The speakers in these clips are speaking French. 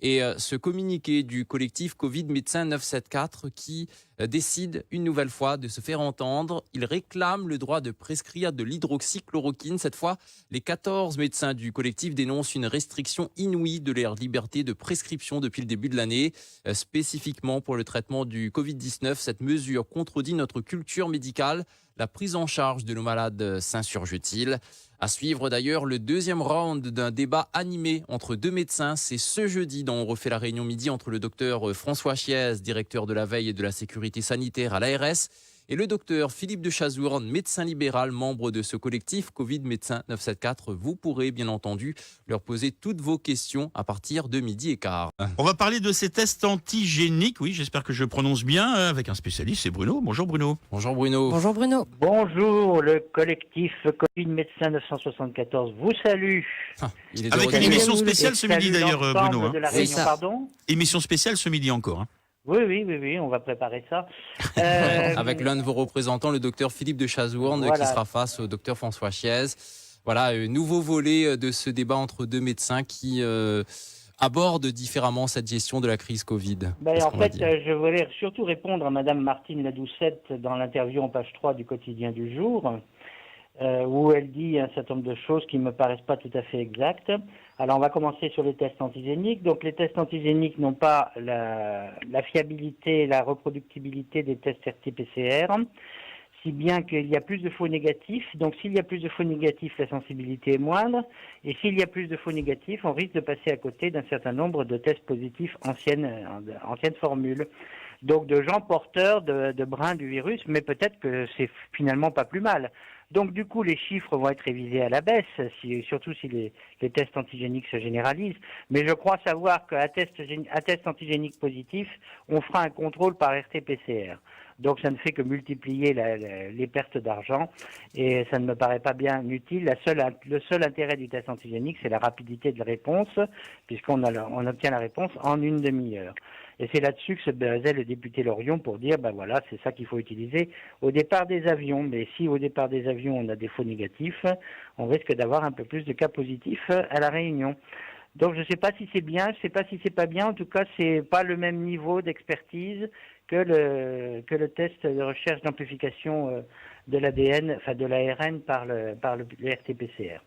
Et ce communiqué du collectif Covid Médecins 974 qui décide une nouvelle fois de se faire entendre. Il réclame le droit de prescrire de l'hydroxychloroquine. Cette fois, les 14 médecins du collectif dénoncent une restriction inouïe de leur liberté de prescription depuis le début de l'année. Spécifiquement pour le traitement du Covid-19, cette mesure contredit notre culture médicale. La prise en charge de nos malades s'insurge-t-il? À suivre d'ailleurs le deuxième round d'un débat animé entre deux médecins. C'est ce jeudi dont on refait la réunion midi entre le docteur François Chiez, directeur de la veille et de la sécurité sanitaire à l'ARS, et le docteur Philippe de Chazourne, médecin libéral, membre de ce collectif Covid Médecins 974. Vous pourrez bien entendu leur poser toutes vos questions à partir de 12h15. On va parler de ces tests antigéniques, oui, j'espère que je prononce bien, avec un spécialiste, c'est Bruno. Bonjour Bruno. Bonjour Bruno. Bonjour Bruno. Bonjour, le collectif Covid Médecins 974 vous salue. Il est de Avec retour. une émission Et spéciale ce midi Salue d'ailleurs l'ensemble Bruno. de la C'est Réunion, ça. pardon. Émission spéciale ce midi encore. Oui, on va préparer ça. Avec l'un de vos représentants, le docteur Philippe de Chazourne, Voilà. qui sera face au docteur François Chiez. Voilà, nouveau volet de ce débat entre deux médecins qui abordent différemment cette gestion de la crise Covid. Qu'est-ce En qu'on va fait, dire je voulais surtout répondre à Madame Martine Ladoucette dans l'interview en page 3 du quotidien du jour, où elle dit un certain nombre de choses qui ne me paraissent pas tout à fait exactes. Alors, on va commencer sur les tests antigéniques. Donc, les tests antigéniques n'ont pas la fiabilité et la reproductibilité des tests RT-PCR, si bien qu'il y a plus de faux négatifs. Donc, s'il y a plus de faux négatifs, la sensibilité est moindre. Et s'il y a plus de faux négatifs, on risque de passer à côté d'un certain nombre de tests positifs anciennes formules. Donc, de gens porteurs de brins du virus, mais peut-être que c'est finalement pas plus mal. Donc du coup, les chiffres vont être révisés à la baisse, surtout si les tests antigéniques se généralisent. Mais je crois savoir qu'à test antigénique positif, on fera un contrôle par RT-PCR. Donc ça ne fait que multiplier les pertes d'argent et ça ne me paraît pas bien utile. Le seul intérêt du test antigénique, c'est la rapidité de la réponse, puisqu'on obtient la réponse en une demi-heure. Et c'est là-dessus que se basait le député Lorion pour dire, voilà, c'est ça qu'il faut utiliser au départ des avions. Mais si au départ des avions, on a des faux négatifs, on risque d'avoir un peu plus de cas positifs à La Réunion. Donc je ne sais pas si c'est bien, je ne sais pas si c'est pas bien. En tout cas, c'est pas le même niveau d'expertise que le test de recherche d'amplification de l'ADN, enfin de l'ARN par le RT-PCR.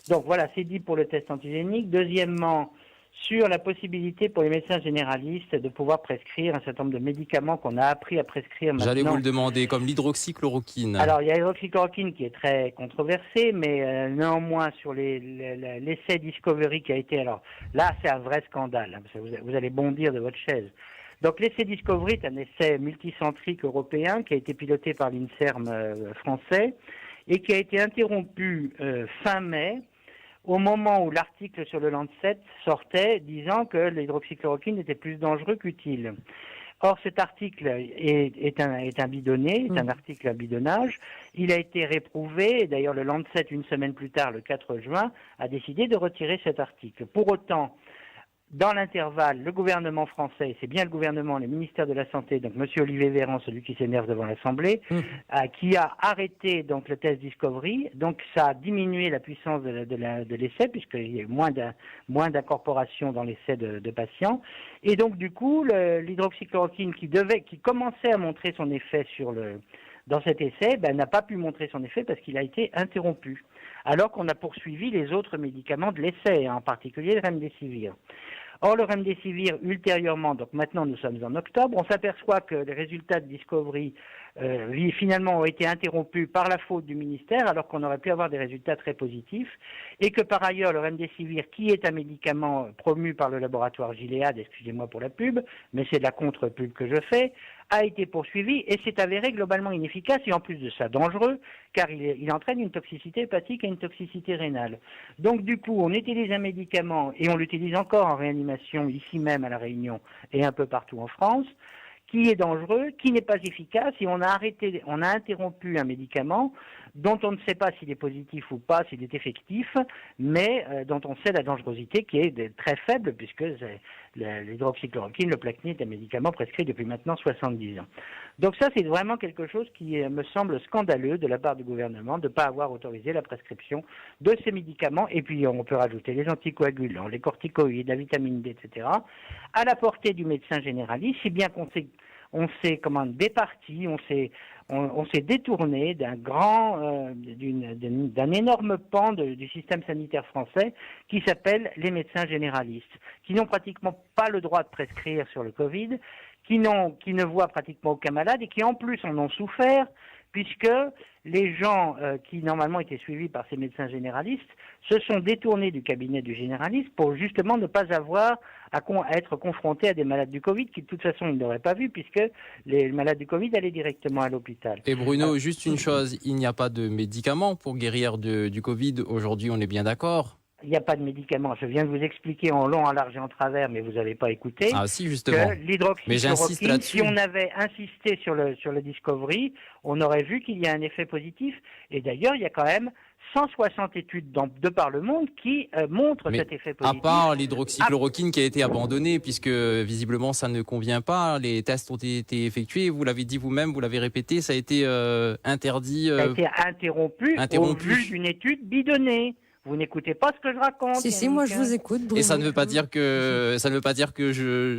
Donc voilà, c'est dit pour le test antigénique. Deuxièmement, sur la possibilité pour les médecins généralistes de pouvoir prescrire un certain nombre de médicaments qu'on a appris à prescrire maintenant. J'allais vous le demander, comme l'hydroxychloroquine. Alors, il y a l'hydroxychloroquine qui est très controversée, mais néanmoins, sur l'essai Discovery qui a été... Alors là, c'est un vrai scandale, hein, parce que vous allez bondir de votre chaise. Donc, l'essai Discovery est un essai multicentrique européen qui a été piloté par l'INSERM français et qui a été interrompu fin mai, au moment où l'article sur le Lancet sortait disant que l'hydroxychloroquine était plus dangereux qu'utile. Or, cet article est un bidonné, est un article à bidonnage. Il a été réprouvé, et d'ailleurs le Lancet, une semaine plus tard, le 4 juin, a décidé de retirer cet article. Pour autant, dans l'intervalle, le gouvernement français, c'est bien le gouvernement, le ministère de la Santé, donc Monsieur Olivier Véran, celui qui s'énerve devant l'Assemblée, qui a arrêté donc le test Discovery. Donc ça a diminué la puissance de l'essai, puisqu'il y a eu moins d'incorporation dans l'essai de patients. Et donc du coup, l'hydroxychloroquine qui commençait à montrer son effet dans cet essai, n'a pas pu montrer son effet parce qu'il a été interrompu. Alors qu'on a poursuivi les autres médicaments de l'essai, en particulier le Remdesivir. Or, le Remdesivir, ultérieurement, donc maintenant nous sommes en octobre, on s'aperçoit que les résultats de Discovery finalement ont été interrompus par la faute du ministère, alors qu'on aurait pu avoir des résultats très positifs, et que par ailleurs, le Remdesivir, qui est un médicament promu par le laboratoire Gilead, excusez-moi pour la pub, mais c'est de la contre-pub que je fais, a été poursuivi et s'est avéré globalement inefficace et en plus de ça dangereux, car il entraîne une toxicité hépatique et une toxicité rénale. Donc du coup, on utilise un médicament, et on l'utilise encore en réanimation ici même à La Réunion et un peu partout en France, qui est dangereux, qui n'est pas efficace, et on a interrompu un médicament dont on ne sait pas s'il est positif ou pas, s'il est effectif, mais dont on sait la dangerosité qui est très faible, puisque l'hydroxychloroquine, le Plaquenil, est un médicament prescrit depuis maintenant 70 ans. Donc ça, c'est vraiment quelque chose qui me semble scandaleux de la part du gouvernement de ne pas avoir autorisé la prescription de ces médicaments. Et puis, on peut rajouter les anticoagulants, les corticoïdes, la vitamine D, etc., à la portée du médecin généraliste, si bien qu'on s'est départi, on s'est détourné d'un énorme pan du système sanitaire français qui s'appelle les médecins généralistes, qui n'ont pratiquement pas le droit de prescrire sur le Covid, qui ne voient pratiquement aucun malade et qui en plus en ont souffert, puisque les gens qui normalement étaient suivis par ces médecins généralistes se sont détournés du cabinet du généraliste pour justement ne pas avoir à être confrontés à des malades du Covid qui de toute façon ils n'auraient pas vu, puisque les malades du Covid allaient directement à l'hôpital. Et Bruno, juste une chose, il n'y a pas de médicaments pour guérir du Covid. Aujourd'hui, on est bien d'accord? Il n'y a pas de médicaments. Je viens de vous expliquer en long, en large et en travers, mais vous n'avez pas écouté. Ah si, justement. L'hydroxychloroquine, si on avait insisté sur le Discovery, on aurait vu qu'il y a un effet positif. Et d'ailleurs, il y a quand même 160 études de par le monde qui montrent cet effet positif. À part l'hydroxychloroquine qui a été abandonnée, puisque visiblement ça ne convient pas, les tests ont été effectués, vous l'avez dit vous-même, vous l'avez répété, ça a été interdit. Ça a été interrompu au vu d'une étude bidonnée. Vous n'écoutez pas ce que je raconte. Si, moi je vous écoute, Bruno. Et ça ne veut pas dire que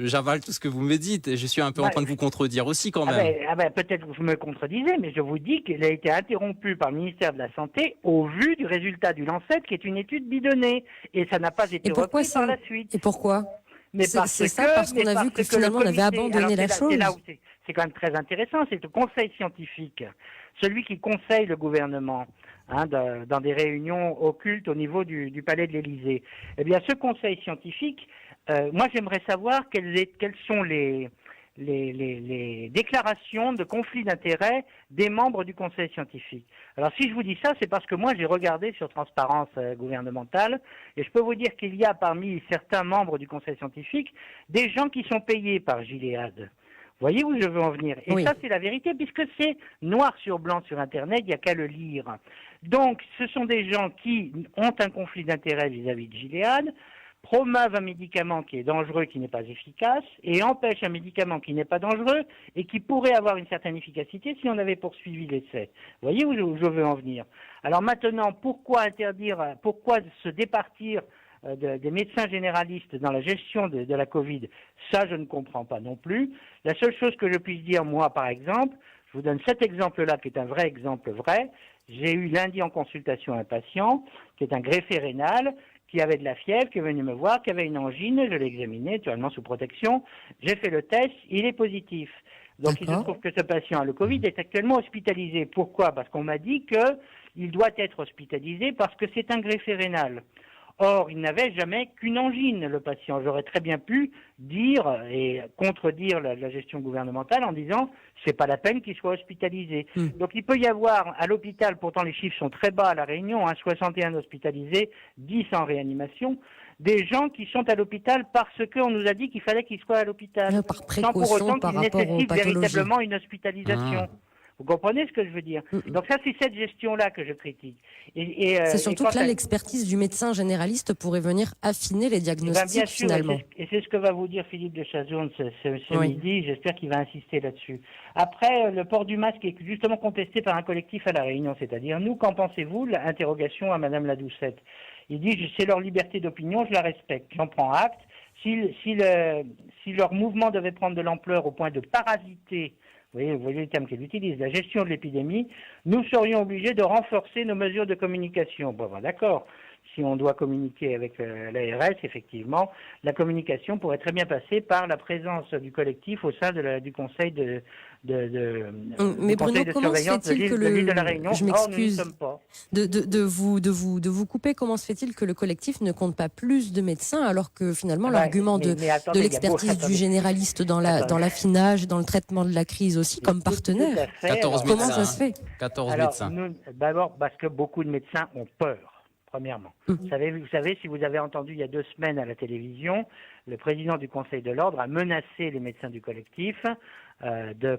j'avale tout ce que vous me dites. Je suis un peu en train de vous contredire aussi quand même. Peut-être que vous me contredisez, mais je vous dis qu'il a été interrompu par le ministère de la Santé au vu du résultat du Lancet, qui est une étude bidonnée. Et ça n'a pas été repris par la suite. Et pourquoi? Parce qu'on a vu que finalement on avait abandonné la chose. C'est quand même très intéressant, c'est le conseil scientifique, celui qui conseille le gouvernement dans des réunions occultes au niveau du palais de l'Élysée. Eh bien, ce conseil scientifique, moi j'aimerais savoir quelles sont les déclarations de conflit d'intérêts des membres du conseil scientifique. Alors si je vous dis ça, c'est parce que moi j'ai regardé sur Transparence gouvernementale, et je peux vous dire qu'il y a parmi certains membres du conseil scientifique des gens qui sont payés par Gilead. Vous voyez où je veux en venir? Et ça, c'est la vérité, puisque c'est noir sur blanc sur Internet, il n'y a qu'à le lire. Donc, ce sont des gens qui ont un conflit d'intérêt vis-à-vis de Gilead, promeuvent un médicament qui est dangereux, qui n'est pas efficace, et empêchent un médicament qui n'est pas dangereux et qui pourrait avoir une certaine efficacité si on avait poursuivi l'essai. Vous voyez où je veux en venir? Alors maintenant, pourquoi se départir des médecins généralistes dans la gestion de la Covid? Ça, je ne comprends pas non plus. La seule chose que je puisse dire, moi, par exemple, je vous donne cet exemple-là, qui est un vrai exemple vrai. J'ai eu lundi en consultation un patient, qui est un greffé rénal, qui avait de la fièvre, qui est venu me voir, qui avait une angine, je l'ai examiné, naturellement sous protection, j'ai fait le test, il est positif. Donc il se trouve que ce patient a le Covid, est actuellement hospitalisé. Pourquoi? Parce qu'on m'a dit qu'il doit être hospitalisé parce que c'est un greffé rénal. Or, il n'avait jamais qu'une angine, le patient. J'aurais très bien pu dire et contredire la gestion gouvernementale en disant c'est pas la peine qu'il soit hospitalisé. Donc il peut y avoir à l'hôpital, pourtant les chiffres sont très bas à La Réunion, 61 hospitalisés, 10 en réanimation, des gens qui sont à l'hôpital parce qu'on nous a dit qu'il fallait qu'ils soient à l'hôpital, par sans pour autant par qu'ils nécessitent véritablement une hospitalisation. Vous comprenez ce que je veux dire? Donc ça, c'est cette gestion-là que je critique. C'est surtout que là, l'expertise du médecin généraliste pourrait venir affiner les diagnostics, bien sûr, finalement. Et c'est ce que va vous dire Philippe de Chazourne ce midi. J'espère qu'il va insister là-dessus. Après, le port du masque est justement contesté par un collectif à La Réunion, c'est-à-dire nous, qu'en pensez-vous? L'interrogation à Madame Ladoucette. Il dit, c'est leur liberté d'opinion, je la respecte, j'en prends acte. Si leur mouvement devait prendre de l'ampleur au point de parasiter, vous voyez le terme qu'elle utilise, la gestion de l'épidémie, nous serions obligés de renforcer nos mesures de communication. Bon, d'accord. Si on doit communiquer avec l'ARS, effectivement, la communication pourrait très bien passer par la présence du collectif au sein du conseil de surveillance de l'île de La Réunion. Je m'excuse de vous couper. Comment se fait-il que le collectif ne compte pas plus de médecins alors que finalement l'argument de l'expertise du généraliste dans l'affinage, dans le traitement de la crise aussi comme partenaire? 14 Comment ça se fait? 14 médecins. D'abord parce que beaucoup de médecins ont peur. premièrement. Vous savez, si vous avez entendu il y a 2 semaines à la télévision, le président du Conseil de l'Ordre a menacé les médecins du collectif de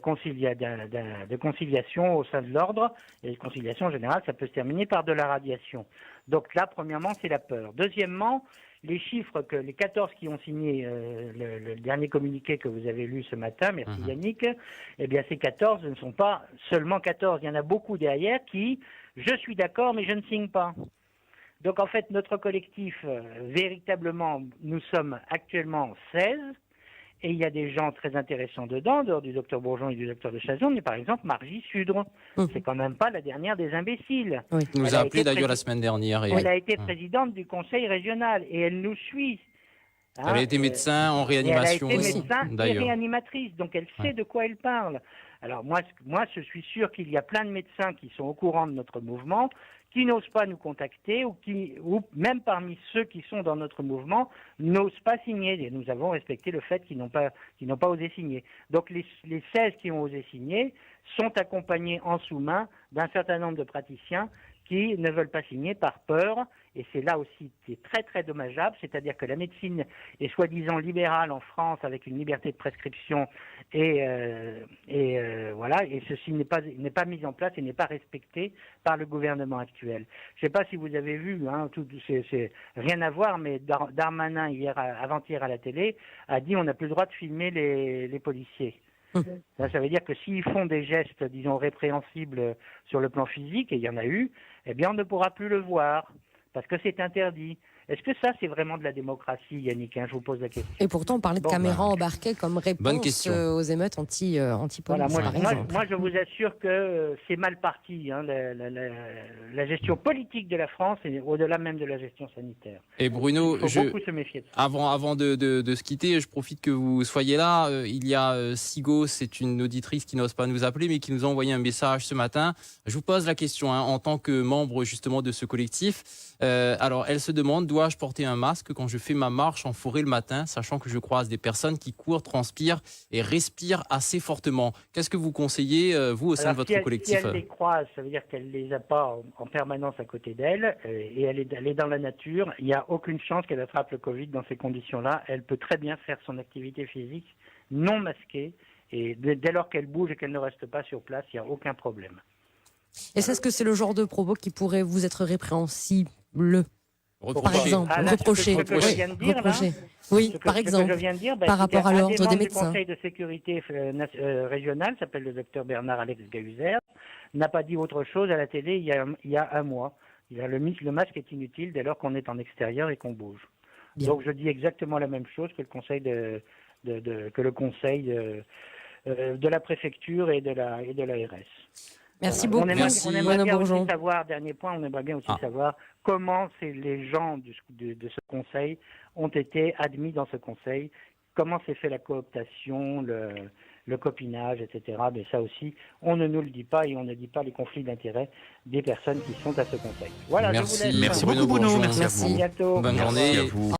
conciliation au sein de l'Ordre. Et conciliation, en général, ça peut se terminer par de la radiation. Donc là, premièrement, c'est la peur. Deuxièmement, les chiffres que les 14 qui ont signé le dernier communiqué que vous avez lu ce matin, merci Yannick, eh bien ces 14 ne sont pas seulement 14, il y en a beaucoup derrière qui, je suis d'accord, mais je ne signe pas. Donc en fait, notre collectif, véritablement, nous sommes actuellement 16, et il y a des gens très intéressants dedans, dehors du docteur Bourgeon et du docteur de Chazon, mais par exemple Margie Sudre, c'est quand même pas la dernière des imbéciles. Oui. Elle nous a appelé d'ailleurs la semaine dernière. Elle a été présidente du conseil régional, et elle nous suit. Elle a été médecin en réanimation aussi, médecin et réanimatrice, donc elle sait de quoi elle parle. Alors moi, je suis sûr qu'il y a plein de médecins qui sont au courant de notre mouvement, qui n'osent pas nous contacter, ou même parmi ceux qui sont dans notre mouvement, n'osent pas signer. Et nous avons respecté le fait qu'ils n'ont pas osé signer. Donc les 16 qui ont osé signer sont accompagnés en sous-main d'un certain nombre de praticiens qui ne veulent pas signer par peur, et c'est là aussi qui est très très dommageable, c'est-à-dire que la médecine est soi-disant libérale en France avec une liberté de prescription, et voilà, et ceci n'est pas mis en place et n'est pas respecté par le gouvernement actuel. Je ne sais pas si vous avez vu, c'est rien à voir, mais Darmanin avant-hier à la télé a dit on n'a plus le droit de filmer les policiers. Ça veut dire que s'ils font des gestes, disons, répréhensibles sur le plan physique, et il y en a eu, eh bien on ne pourra plus le voir, parce que c'est interdit. Est-ce que ça, c'est vraiment de la démocratie, Yannick? Je vous pose la question. Et pourtant, on parlait de caméras embarquées comme réponse aux émeutes anti-police, voilà, par exemple. Moi, je vous assure que c'est mal parti, la gestion politique de la France, et au-delà même de la gestion sanitaire. Et Bruno, il faut beaucoup se méfier de ça. Avant de se quitter, je profite que vous soyez là. Il y a Sigo, c'est une auditrice qui n'ose pas nous appeler, mais qui nous a envoyé un message ce matin. Je vous pose la question, en tant que membre justement de ce collectif. Alors, elle se demande, dois-je porter un masque quand je fais ma marche en forêt le matin, sachant que je croise des personnes qui courent, transpirent et respirent assez fortement. Qu'est-ce que vous conseillez, vous, au sein de votre collectif? Si elle les croise, ça veut dire qu'elle ne les a pas en permanence à côté d'elle, et elle est dans la nature. Il n'y a aucune chance qu'elle attrape le Covid dans ces conditions-là. Elle peut très bien faire son activité physique non masquée, et dès lors qu'elle bouge et qu'elle ne reste pas sur place, il n'y a aucun problème. Et est-ce que c'est le genre de propos qui pourrait vous être répréhensible? Par exemple, reprocher. Oui, par exemple, par rapport à l'ordre des médecins. Le Conseil de sécurité régional, s'appelle le docteur Bernard-Alex Gahuzer, n'a pas dit autre chose à la télé il y a un mois. Le masque est inutile dès lors qu'on est en extérieur et qu'on bouge. Bien. Donc je dis exactement la même chose que le conseil de la préfecture et de l'ARS. Merci beaucoup. On aimerait bien aussi savoir, dernier point, on aimerait bien aussi savoir comment les gens de ce conseil ont été admis dans ce conseil, comment s'est fait la cooptation, le copinage, etc. Mais ça aussi, on ne nous le dit pas, et on ne dit pas les conflits d'intérêts des personnes qui sont à ce conseil. Voilà, merci beaucoup Bruno, merci à vous. À bientôt. Bonne journée. Merci à vous.